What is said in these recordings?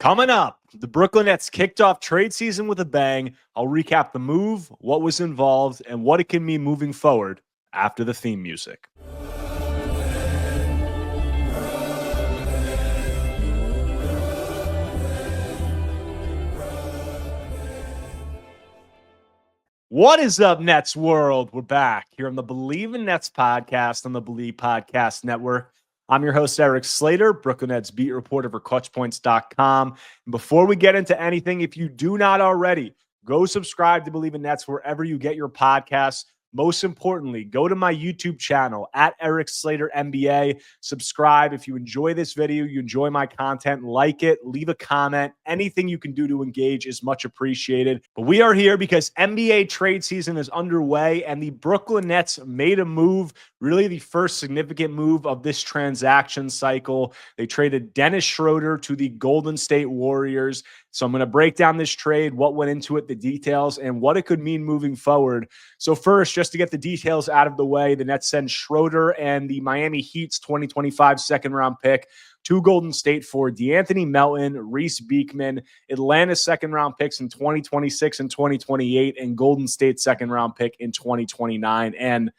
Coming up, the Brooklyn Nets kicked off trade season with a bang. I'll recap the move, what was involved, and what it can mean moving forward after the theme music. What is up, Nets world? We're back here on the Believe in Nets podcast on the Believe Podcast Network. I'm your host, Erik Slater, Brooklyn Nets beat reporter for ClutchPoints.com. And before we get into anything, if you do not already, go subscribe to Believe in Nets wherever you get your podcasts. Most importantly, go to my YouTube channel at Erik Slater NBA. Subscribe. If you enjoy this video, you enjoy my content, like it, leave a comment. Anything you can do to engage is much appreciated. But we are here because NBA trade season is underway, and the Brooklyn Nets made a move, really the first significant move of this transaction cycle. They traded Dennis Schroder to the Golden State Warriors. So I'm going to break down this trade, what went into it, the details, and what it could mean moving forward. So first, just to get the details out of the way, the Nets send Schroeder and the Miami Heat's 2025 second-round pick to Golden State for DeAnthony Melton, Reese Beekman, Atlanta's second-round picks in 2026 and 2028, and Golden State's second-round pick in 2029. And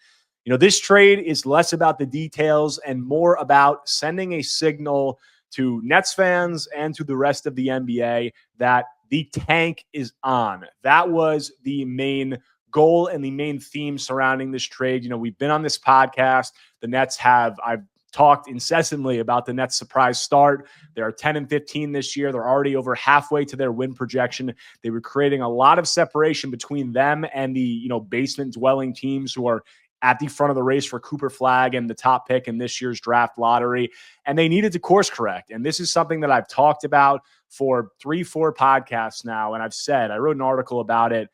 this trade is less about the details and more about sending a signal to Nets fans and to the rest of the NBA that the tank is on. That was the main goal and the main theme surrounding this trade. We've been on this podcast. I've talked incessantly about the Nets' surprise start. They are 10-15 this year. They're already over halfway to their win projection. They were creating a lot of separation between them and the, basement dwelling teams who are at the front of the race for Cooper Flag and the top pick in this year's draft lottery. And they needed to course correct. And this is something that I've talked about for 3-4 podcasts now. And I wrote an article about it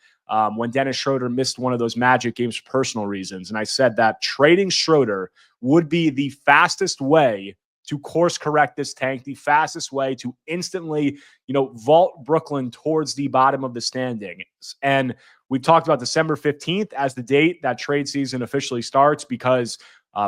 when Dennis Schroder missed one of those Magic games for personal reasons. And I said that trading Schroeder would be the fastest way to course correct this tank, the fastest way to instantly, vault Brooklyn towards the bottom of the standings. And we've talked about December 15th as the date that trade season officially starts because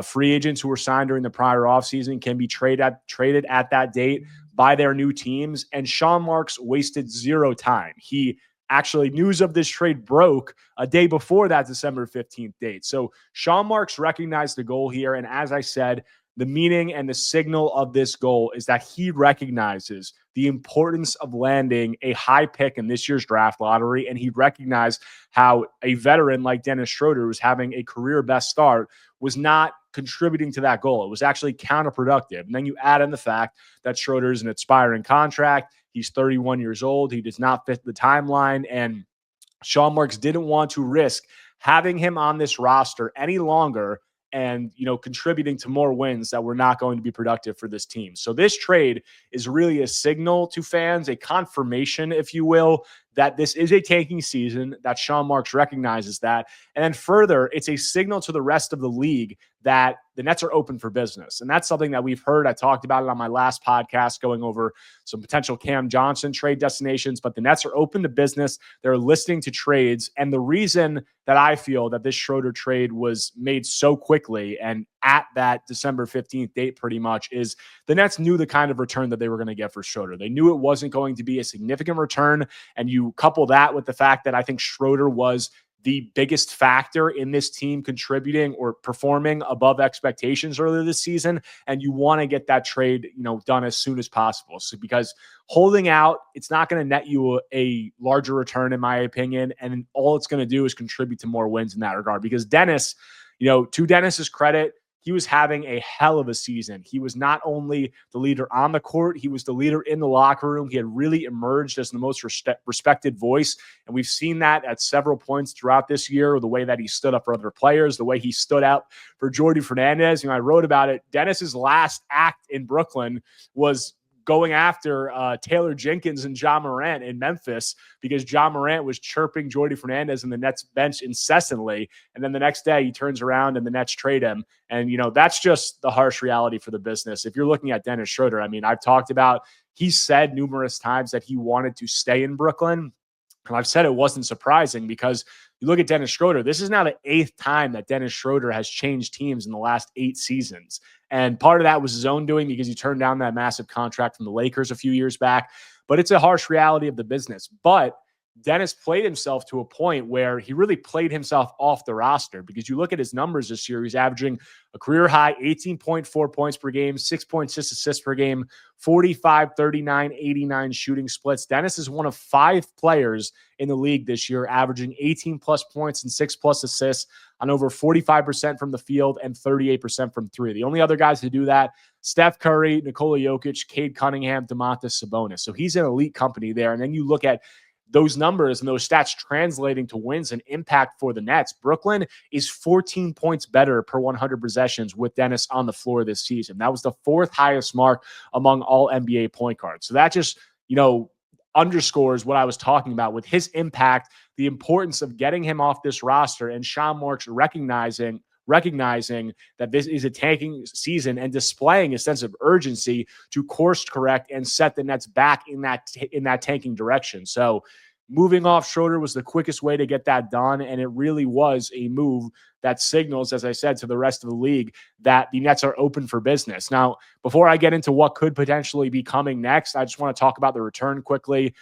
free agents who were signed during the prior offseason can be traded at that date by their new teams. And Sean Marks wasted zero time. News of this trade broke a day before that December 15th date. So Sean Marks recognized the goal here. And as I said, the meaning and the signal of this goal is that he recognizes the importance of landing a high pick in this year's draft lottery. And he recognized how a veteran like Dennis Schroder, who's having a career best start, was not contributing to that goal. It was actually counterproductive. And then you add in the fact that Schroeder is an expiring contract. He's 31 years old. He does not fit the timeline. And Sean Marks didn't want to risk having him on this roster any longer and, contributing to more wins that were not going to be productive for this team. So this trade is really a signal to fans, a confirmation, if you will, that this is a tanking season, that Sean Marks recognizes that. And then further, it's a signal to the rest of the league that the Nets are open for business. And that's something that we've heard. I talked about it on my last podcast, going over some potential Cam Johnson trade destinations, but the Nets are open to business. They're listening to trades. And the reason that I feel that this Schroeder trade was made so quickly and at that December 15th date pretty much is the Nets knew the kind of return that they were going to get for Schroeder. They knew it wasn't going to be a significant return. And you couple that with the fact that I think Schroeder was the biggest factor in this team contributing or performing above expectations earlier this season. And you want to get that trade, done as soon as possible. So because holding out, it's not going to net you a larger return, in my opinion. And all it's going to do is contribute to more wins in that regard. Because Dennis, to Dennis's credit, he was having a hell of a season. He was not only the leader on the court, he was the leader in the locker room. He had really emerged as the most respected voice. And we've seen that at several points throughout this year, the way that he stood up for other players, the way he stood out for Jordi Fernandez. I wrote about it. Dennis's last act in Brooklyn was going after Taylor Jenkins and Ja Morant in Memphis because Ja Morant was chirping Jordi Fernandez in the Nets bench incessantly. And then the next day he turns around and the Nets trade him. And, that's just the harsh reality for the business. If you're looking at Dennis Schroder, I've talked about, he said numerous times that he wanted to stay in Brooklyn. And I've said it wasn't surprising because you look at Dennis Schroder, this is now the 8th time that Dennis Schroder has changed teams in the last 8 seasons. And part of that was his own doing because he turned down that massive contract from the Lakers a few years back. But it's a harsh reality of the business. But Dennis played himself to a point where he really played himself off the roster because you look at his numbers this year, he's averaging a career high 18.4 points per game, 6.6 assists per game, 45, 39, 89 shooting splits. Dennis is one of 5 players in the league this year, averaging 18 plus points and 6 plus assists on over 45% from the field and 38% from three. The only other guys to do that, Steph Curry, Nikola Jokic, Cade Cunningham, Domantas Sabonis. So he's in elite company there. And then you look at those numbers and those stats translating to wins and impact for the Nets. Brooklyn is 14 points better per 100 possessions with Dennis on the floor this season. That was the 4th highest mark among all NBA point guards. So that just, underscores what I was talking about with his impact, the importance of getting him off this roster, and Sean Marks recognizing that this is a tanking season and displaying a sense of urgency to course correct and set the Nets back in that tanking direction. So moving off Schroeder was the quickest way to get that done, and it really was a move that signals, as I said, to the rest of the league that the Nets are open for business. Now, before I get into what could potentially be coming next, I just want to talk about the return quickly.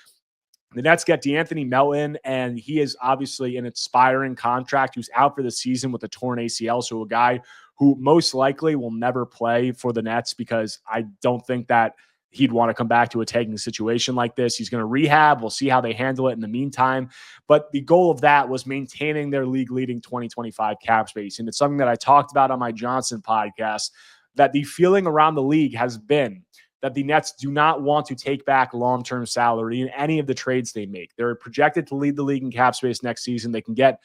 The Nets get DeAnthony Melton, and he is obviously an expiring contract who's out for the season with a torn ACL. So a guy who most likely will never play for the Nets because I don't think that he'd want to come back to a tanking situation like this. He's going to rehab. We'll see how they handle it in the meantime. But the goal of that was maintaining their league-leading 2025 cap space. And it's something that I talked about on my Johnson podcast, that the feeling around the league has been that the Nets do not want to take back long-term salary in any of the trades they make. They're projected to lead the league in cap space next season. They can get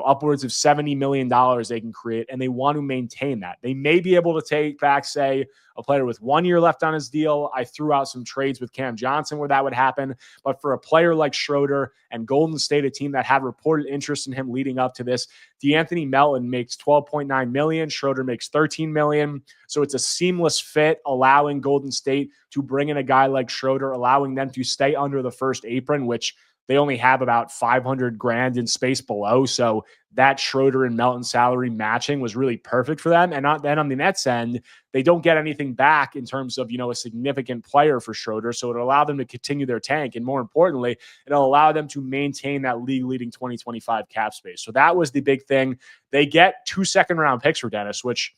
upwards of $70 million they can create, and they want to maintain that. They may be able to take back, say, a player with 1 year left on his deal. I threw out some trades with Cam Johnson where that would happen. But for a player like Schroeder and Golden State, a team that had reported interest in him leading up to this, DeAnthony Melton makes $12.9 million. Schroeder makes $13 million. So it's a seamless fit, allowing Golden State to bring in a guy like Schroeder, allowing them to stay under the first apron, which they only have about $500,000 in space below. So that Schroeder and Melton salary matching was really perfect for them. And then on the Nets end, they don't get anything back in terms of, a significant player for Schroeder. So it'll allow them to continue their tank. And more importantly, it'll allow them to maintain that league leading 2025 cap space. So that was the big thing. They get 2 second-round picks for Dennis, which,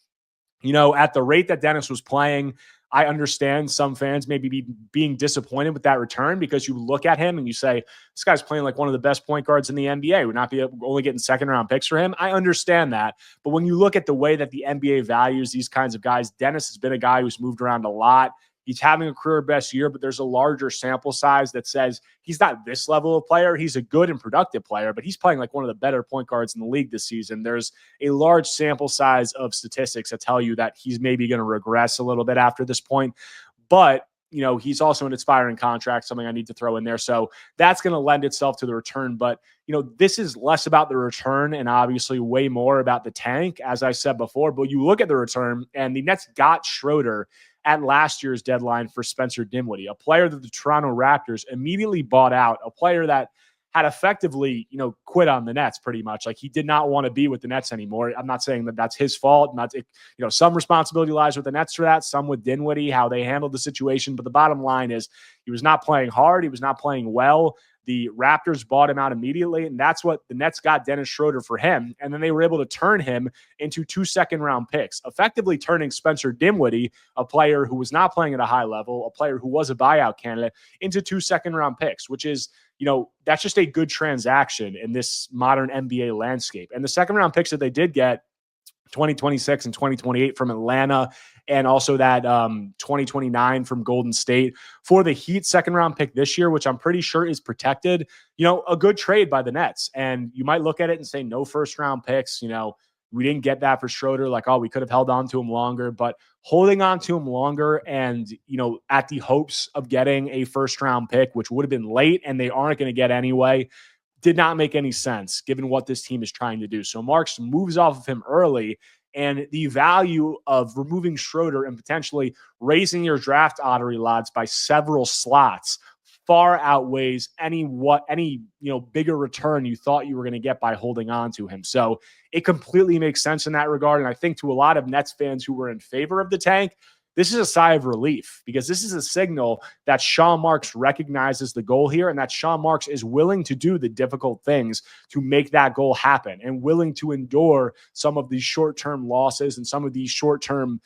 at the rate that Dennis was playing, I understand some fans maybe be being disappointed with that return because you look at him and you say, this guy's playing like one of the best point guards in the NBA. We're not only getting second-round picks for him. I understand that. But when you look at the way that the NBA values these kinds of guys, Dennis has been a guy who's moved around a lot. He's having a career best year, but there's a larger sample size that says he's not this level of player. He's a good and productive player, but he's playing like one of the better point guards in the league this season. There's a large sample size of statistics that tell you that he's maybe going to regress a little bit after this point. But, he's also an expiring contract, something I need to throw in there. So that's going to lend itself to the return. But, this is less about the return and obviously way more about the tank, as I said before. But you look at the return, and the Nets got Schroeder at last year's deadline for Spencer Dinwiddie, a player that the Toronto Raptors immediately bought out, a player that had effectively, quit on the Nets pretty much. Like, he did not want to be with the Nets anymore. I'm not saying that that's his fault. Some responsibility lies with the Nets for that, some with Dinwiddie, how they handled the situation. But the bottom line is he was not playing hard. He was not playing well. The Raptors bought him out immediately, and that's what the Nets got Dennis Schroeder for him. And then they were able to turn him into 2 second-round picks, effectively turning Spencer Dinwiddie, a player who was not playing at a high level, a player who was a buyout candidate, into 2 second-round picks, which is, that's just a good transaction in this modern NBA landscape. And the second-round picks that they did get, 2026 and 2028 from Atlanta, and also that 2029 from Golden State for the Heat second-round pick this year, which I'm pretty sure is protected. A good trade by the Nets. And you might look at it and say, no first-round picks. We didn't get that for Schroeder. Like, we could have held on to him longer. But holding on to him longer and, at the hopes of getting a first-round pick, which would have been late and they aren't going to get anyway, did not make any sense given what this team is trying to do. So Marks moves off of him early, and the value of removing Schroeder and potentially raising your draft lottery odds by several slots far outweighs any bigger return you thought you were going to get by holding on to him. So it completely makes sense in that regard. And I think to a lot of Nets fans who were in favor of the tank, this is a sigh of relief, because this is a signal that Sean Marks recognizes the goal here, and that Sean Marks is willing to do the difficult things to make that goal happen, and willing to endure some of these short-term losses and some of these short-term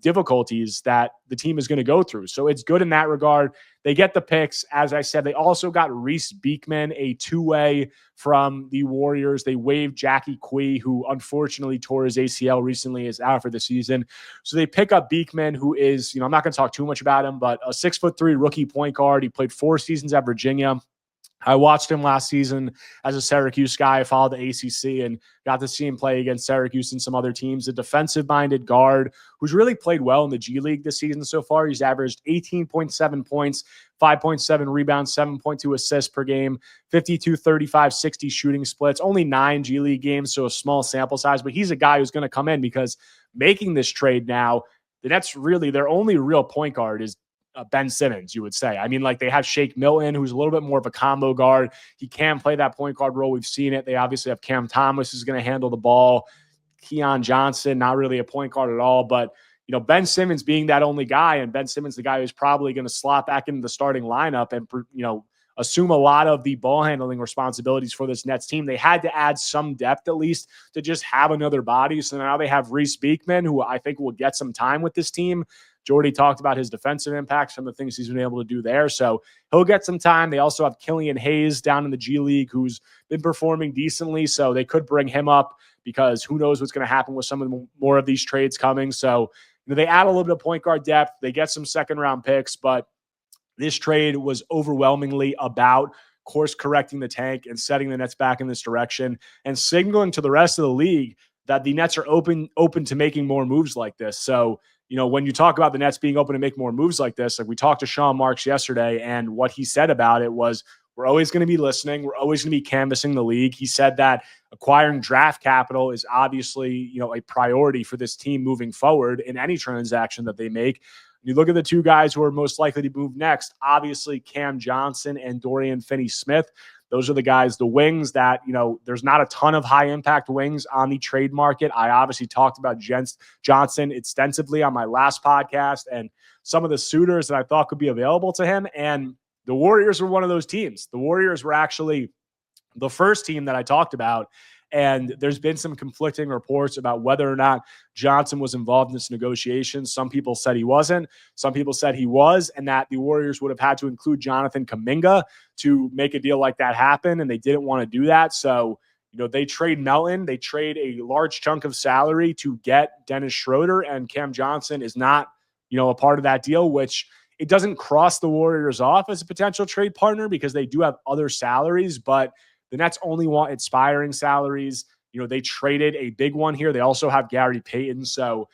difficulties that the team is going to go through. So it's good in that regard. They get the picks. As I said, they also got Reese Beekman, a two-way from the Warriors. They waived Jackie Quee, who unfortunately tore his ACL recently, is out for the season. So they pick up Beekman, who is, I'm not going to talk too much about him, but a 6'3" rookie point guard. He played 4 seasons at Virginia. I watched him last season as a Syracuse guy. I followed the ACC and got to see him play against Syracuse and some other teams. A defensive-minded guard who's really played well in the G League this season so far. He's averaged 18.7 points, 5.7 rebounds, 7.2 assists per game, 52, 35, 60 shooting splits. Only 9 G League games, so a small sample size. But he's a guy who's going to come in, because making this trade now, the Nets really, their only real point guard is Ben Simmons, you would say. I mean, like, they have Shake Milton, who's a little bit more of a combo guard. He can play that point guard role. We've seen it. They obviously have Cam Thomas, who's going to handle the ball. Keon Johnson, not really a point guard at all. But, Ben Simmons being that only guy, and Ben Simmons, the guy who's probably going to slot back into the starting lineup and, assume a lot of the ball handling responsibilities for this Nets team. They had to add some depth, at least, to just have another body. So now they have Reese Beekman, who I think will get some time with this team. Jordy talked about his defensive impact, some of the things he's been able to do there. So he'll get some time. They also have Killian Hayes down in the G League, who's been performing decently. So they could bring him up, because who knows what's going to happen with some of the more of these trades coming. So they add a little bit of point guard depth. They get some second-round picks, but this trade was overwhelmingly about course correcting the tank and setting the Nets back in this direction, and signaling to the rest of the league that the Nets are open to making more moves like this. So, when you talk about the Nets being open to make more moves like this, like we talked to Sean Marks yesterday, and what he said about it was, we're always going to be listening. We're always going to be canvassing the league. He said that acquiring draft capital is obviously, a priority for this team moving forward in any transaction that they make. You look at the two guys who are most likely to move next, obviously Cam Johnson and Dorian Finney-Smith. Those are the guys, the wings that, there's not a ton of high impact wings on the trade market. I obviously talked about Johnson extensively on my last podcast, and some of the suitors that I thought could be available to him. And the Warriors were one of those teams. The Warriors were actually the first team that I talked about. And there's been some conflicting reports about whether or not Johnson was involved in this negotiation. Some people said he wasn't. Some people said he was, and that the Warriors would have had to include Jonathan Kuminga to make a deal like that happen, and they didn't want to do that. So, they trade Melton. They trade a large chunk of salary to get Dennis Schroder, and Cam Johnson is not, a part of that deal, which it doesn't cross the Warriors off as a potential trade partner, because they do have other salaries, but the Nets only want expiring salaries. They traded a big one here. They also have Gary Payton. So,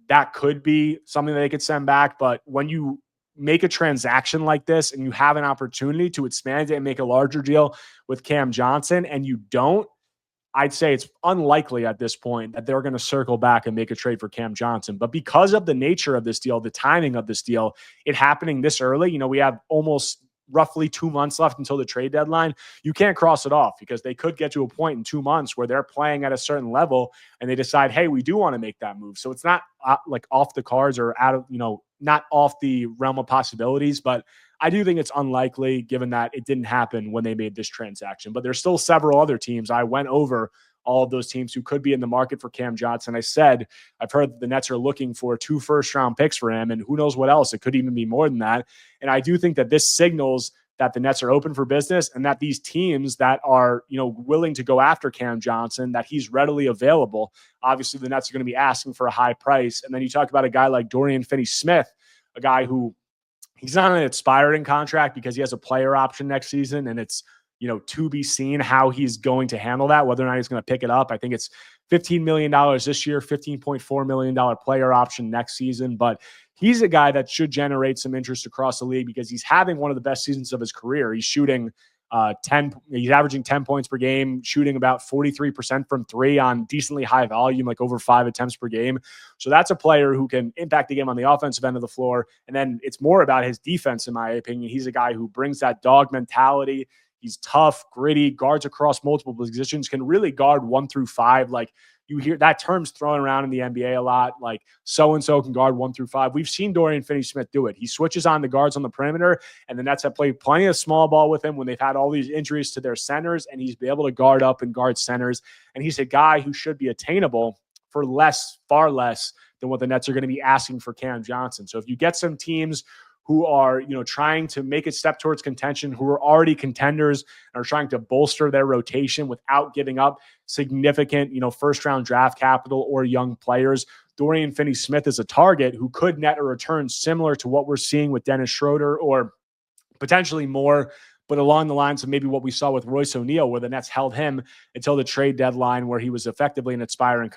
that could be something that they could send back. But when you make a transaction like this and you have an opportunity to expand it and make a larger deal with Cam Johnson, and you don't, I'd say it's unlikely at this point that they're going to circle back and make a trade for Cam Johnson. But because of the nature of this deal, the timing of this deal, it happening this early, we have almost roughly 2 months left until the trade deadline. You can't cross it off, because they could get to a point in 2 months where they're playing at a certain level and they decide, hey, we do want to make that move. So it's not like off the cards or out of, not off the realm of possibilities, but I do think it's unlikely, given that it didn't happen when they made this transaction. But there's still several other teams. I went over all of those teams who could be in the market for Cam Johnson. I said, I've heard that the Nets are looking for 2 first-round picks for him, and who knows what else. It could even be more than that. And I do think that this signals that the Nets are open for business, and that these teams that are, willing to go after Cam Johnson, that he's readily available. Obviously, the Nets are going to be asking for a high price. And then you talk about a guy like Dorian Finney-Smith, a guy who he's not on an expiring contract because he has a player option next season, and it's, to be seen how he's going to handle that, whether or not he's going to pick it up. I think it's $15 million this year, $15.4 million player option next season. But he's a guy that should generate some interest across the league, because he's having one of the best seasons of his career. He's shooting, He's averaging 10 points per game, shooting about 43% from three on decently high volume, like over 5 attempts per game. So that's a player who can impact the game on the offensive end of the floor. And then it's more about his defense, in my opinion. He's a guy who brings that dog mentality. He's tough, gritty, guards across multiple positions, can really guard 1 through 5. Like, you hear that term's thrown around in the NBA a lot, like so-and-so can guard 1 through 5. We've seen Dorian Finney-Smith do it. He switches on the guards on the perimeter, and the Nets have played plenty of small ball with him when they've had all these injuries to their centers, and he's been able to guard up and guard centers. And he's a guy who should be attainable for less, far less than what the Nets are going to be asking for Cam Johnson. So if you get some teams who are, trying to make a step towards contention, who are already contenders and are trying to bolster their rotation without giving up significant, first-round draft capital or young players, Dorian Finney-Smith is a target who could net a return similar to what we're seeing with Dennis Schroder, or potentially more, but along the lines of maybe what we saw with Royce O'Neal, where the Nets held him until the trade deadline, where he was effectively an expiring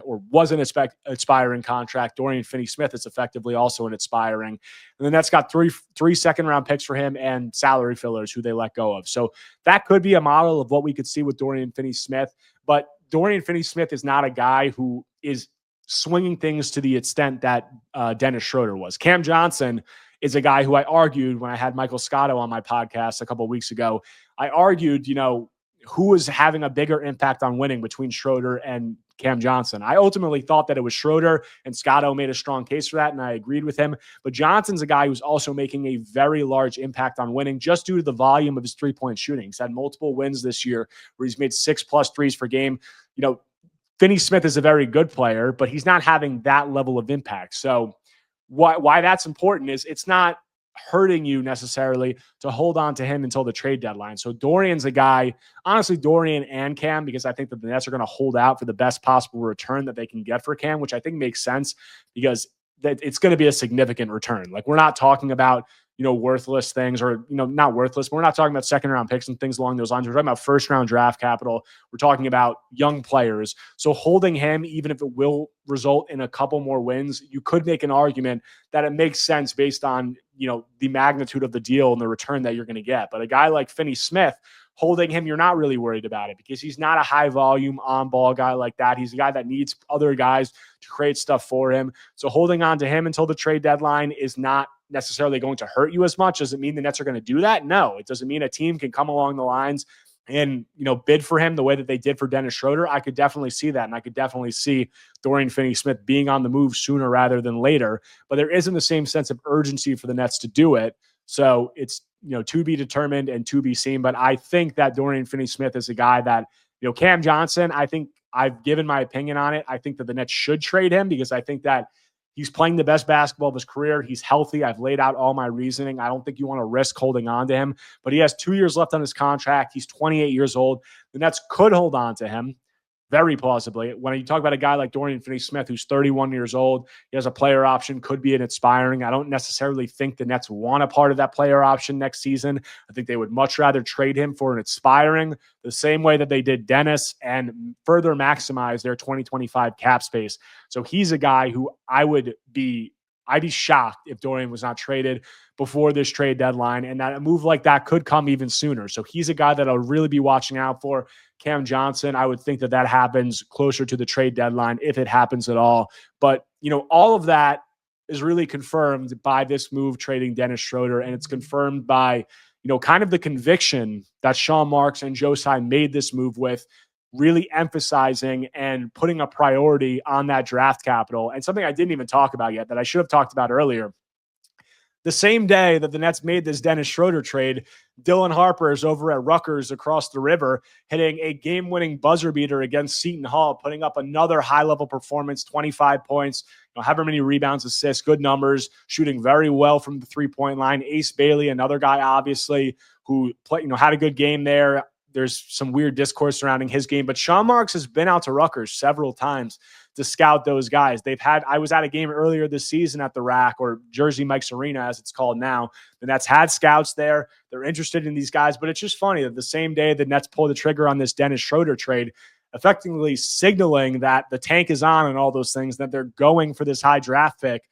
contract. Dorian Finney-Smith is effectively also an expiring. And the Nets got three second-round picks for him and salary fillers who they let go of. So that could be a model of what we could see with Dorian Finney-Smith. But Dorian Finney-Smith is not a guy who is swinging things to the extent that Dennis Schroder was. Cam Johnson is a guy who I argued when I had Michael Scotto on my podcast a couple of weeks ago. I argued, who was having a bigger impact on winning between Schroeder and Cam Johnson. I ultimately thought that it was Schroeder, and Scotto made a strong case for that, and I agreed with him. But Johnson's a guy who's also making a very large impact on winning just due to the volume of his three-point shooting. He's had multiple wins this year where he's made 6+ threes per game. Finney-Smith is a very good player, but he's not having that level of impact. So why that's important is it's not hurting you necessarily to hold on to him until the trade deadline. So Dorian's a guy, honestly, Dorian and Cam, because I think that the Nets are going to hold out for the best possible return that they can get for Cam, which I think makes sense because it's going to be a significant return. Like, we're not talking about, worthless things, or, not worthless. We're not talking about second round picks and things along those lines. We're talking about first round draft capital. We're talking about young players. So holding him, even if it will result in a couple more wins, you could make an argument that it makes sense based on, the magnitude of the deal and the return that you're going to get. But a guy like Finney-Smith, holding him, you're not really worried about it because he's not a high volume on ball guy like that. He's a guy that needs other guys to create stuff for him. So holding on to him until the trade deadline is not necessarily going to hurt you as much. Does it mean the Nets are going to do that? No, it doesn't mean a team can come along the lines and, bid for him the way that they did for Dennis Schroder. I could definitely see that. And I could definitely see Dorian Finney-Smith being on the move sooner rather than later, but there isn't the same sense of urgency for the Nets to do it. So it's, to be determined and to be seen. But I think that Dorian Finney-Smith is a guy that, Cam Johnson, I think I've given my opinion on it. I think that the Nets should trade him because I think that he's playing the best basketball of his career. He's healthy. I've laid out all my reasoning. I don't think you want to risk holding on to him, but he has 2 years left on his contract. He's 28 years old. The Nets could hold on to him very plausibly. When you talk about a guy like Dorian Finney-Smith, who's 31 years old, he has a player option, could be an expiring. I don't necessarily think the Nets want a part of that player option next season. I think they would much rather trade him for an expiring the same way that they did Dennis and further maximize their 2025 cap space. So he's a guy who I'd be shocked if Dorian was not traded before this trade deadline, and that a move like that could come even sooner. So he's a guy that I'll really be watching out for. Cam Johnson, I would think that happens closer to the trade deadline, if it happens at all. But, all of that is really confirmed by this move trading Dennis Schroder, and it's confirmed by, kind of the conviction that Sean Marks and Joe Tsai made this move with, really emphasizing and putting a priority on that draft capital. And something I didn't even talk about yet that I should have talked about earlier. The same day that the Nets made this Dennis Schroder trade, Dylan Harper is over at Rutgers across the river, hitting a game-winning buzzer beater against Seton Hall, putting up another high-level performance, 25 points, however many rebounds, assists, good numbers, shooting very well from the three-point line. Ace Bailey, another guy, obviously, who had a good game there. There's some weird discourse surrounding his game, but Sean Marks has been out to Rutgers several times to scout those guys. I was at a game earlier this season at the Rack, or Jersey Mike's Arena, as it's called now. The Nets had scouts there. They're interested in these guys, but it's just funny that the same day the Nets pulled the trigger on this Dennis Schroder trade, effectively signaling that the tank is on and all those things, that they're going for this high draft pick.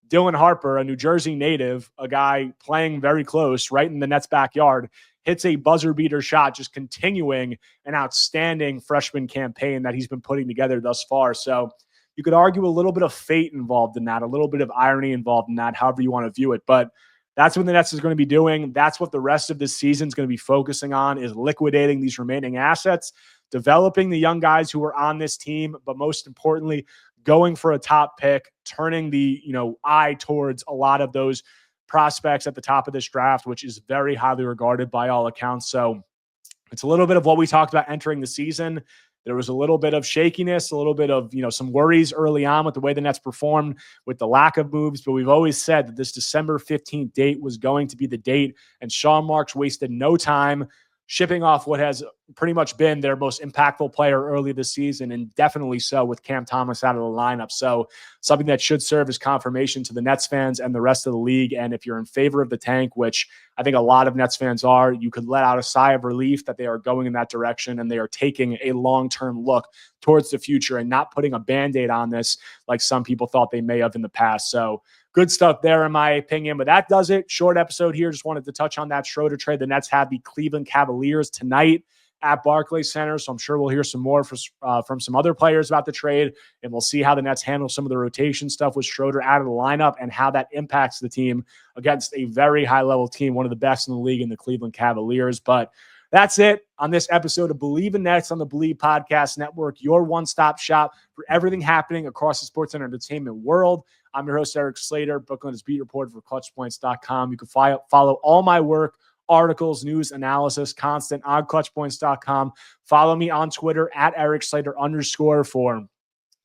Dylan Harper, a New Jersey native, a guy playing very close, right in the Nets' backyard, hits a buzzer beater shot, just continuing an outstanding freshman campaign that he's been putting together thus far. So you could argue a little bit of fate involved in that, a little bit of irony involved in that, however you want to view it. But that's what the Nets is going to be doing. That's what the rest of this season is going to be focusing on, is liquidating these remaining assets, developing the young guys who are on this team, but most importantly, going for a top pick, turning the eye towards a lot of those prospects at the top of this draft, which is very highly regarded by all accounts. So it's a little bit of what we talked about entering the season. There was a little bit of shakiness, a little bit of, some worries early on with the way the Nets performed, with the lack of moves. But we've always said that this December 15th date was going to be the date. And Sean Marks wasted no time shipping off what has pretty much been their most impactful player early this season, and definitely so with Cam Thomas out of the lineup. So something that should serve as confirmation to the Nets fans and the rest of the league. And if you're in favor of the tank, which I think a lot of Nets fans are, you could let out a sigh of relief that they are going in that direction and they are taking a long-term look towards the future and not putting a Band-Aid on this like some people thought they may have in the past. So good stuff there, in my opinion. But that does it. Short episode here. Just wanted to touch on that Schroeder trade. The Nets have the Cleveland Cavaliers tonight at Barclays Center, so I'm sure we'll hear some more from some other players about the trade, and we'll see how the Nets handle some of the rotation stuff with Schroeder out of the lineup and how that impacts the team against a very high-level team, one of the best in the league in the Cleveland Cavaliers. But that's it on this episode of Believe in Nets on the Believe Podcast Network, your one-stop shop for everything happening across the sports and entertainment world. I'm your host, Erik Slater, Brooklyn's beat reporter for ClutchPoints.com. You can follow all my work, articles, news, analysis, constant on ClutchPoints.com. Follow me on Twitter at @ErikSlater_ for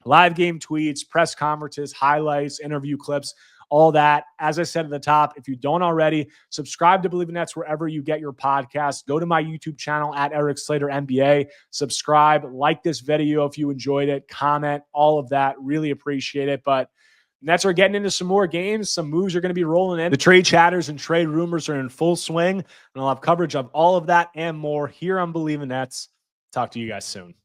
live game tweets, press conferences, highlights, interview clips, all that. As I said at the top, if you don't already, subscribe to Believe in Nets wherever you get your podcasts. Go to my YouTube channel at Erik Slater NBA. Subscribe, like this video if you enjoyed it, comment, all of that. Really appreciate it. But Nets are getting into some more games. Some moves are going to be rolling in. The trade chatters and trade rumors are in full swing, and I'll have coverage of all of that and more here on Believe in Nets. Talk to you guys soon.